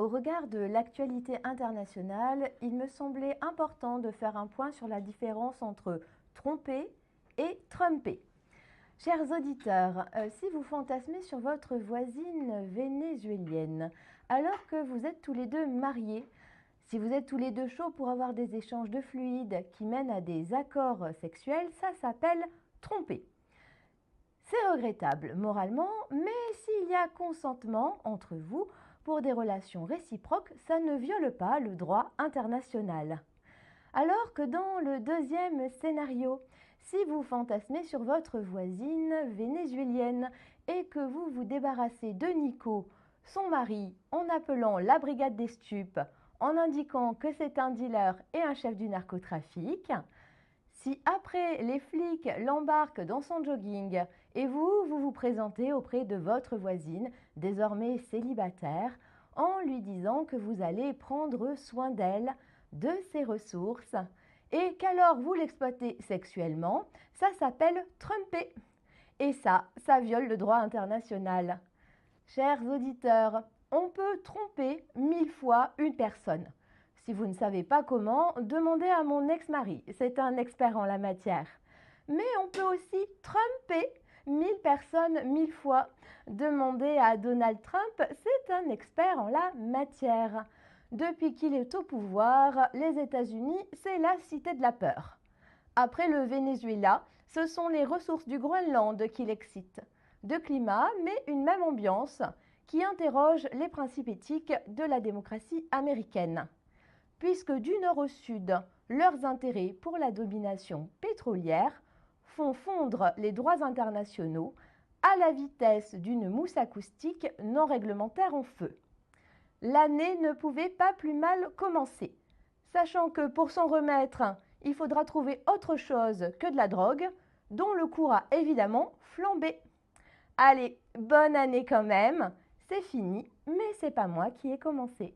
Au regard de l'actualité internationale, il me semblait important de faire un point sur la différence entre tromper et trumper. Chers auditeurs, si vous fantasmez sur votre voisine vénézuélienne, alors que vous êtes tous les deux mariés, si vous êtes tous les deux chauds pour avoir des échanges de fluides qui mènent à des accords sexuels, ça s'appelle tromper. C'est regrettable moralement, mais s'il y a consentement entre vous pour des relations réciproques, ça ne viole pas le droit international. Alors que dans le deuxième scénario, si vous fantasmez sur votre voisine vénézuélienne et que vous vous débarrassez de Nico, son mari, en appelant la brigade des stupes, en indiquant que c'est un dealer et un chef du narcotrafic, si après les flics l'embarquent dans son jogging et vous vous présentez auprès de votre voisine, désormais célibataire, en lui disant que vous allez prendre soin d'elle, de ses ressources, et qu'alors vous l'exploitez sexuellement, ça s'appelle tromper. Et ça viole le droit international. Chers auditeurs, on peut tromper 1000 fois une personne. Si vous ne savez pas comment, demandez à mon ex-mari, c'est un expert en la matière. Mais on peut aussi tromper 1000 personnes 1000 fois. Demandez à Donald Trump, c'est un expert en la matière. Depuis qu'il est au pouvoir, les États-Unis, c'est la cité de la peur. Après le Venezuela, ce sont les ressources du Groenland qui l'excitent. Deux climats, mais une même ambiance, qui interroge les principes éthiques de la démocratie américaine. Puisque du nord au sud, leurs intérêts pour la domination pétrolière font fondre les droits internationaux à la vitesse d'une mousse acoustique non réglementaire en feu. L'année ne pouvait pas plus mal commencer, sachant que pour s'en remettre, il faudra trouver autre chose que de la drogue, dont le cours a évidemment flambé. Allez, bonne année quand même, c'est fini, mais c'est pas moi qui ai commencé.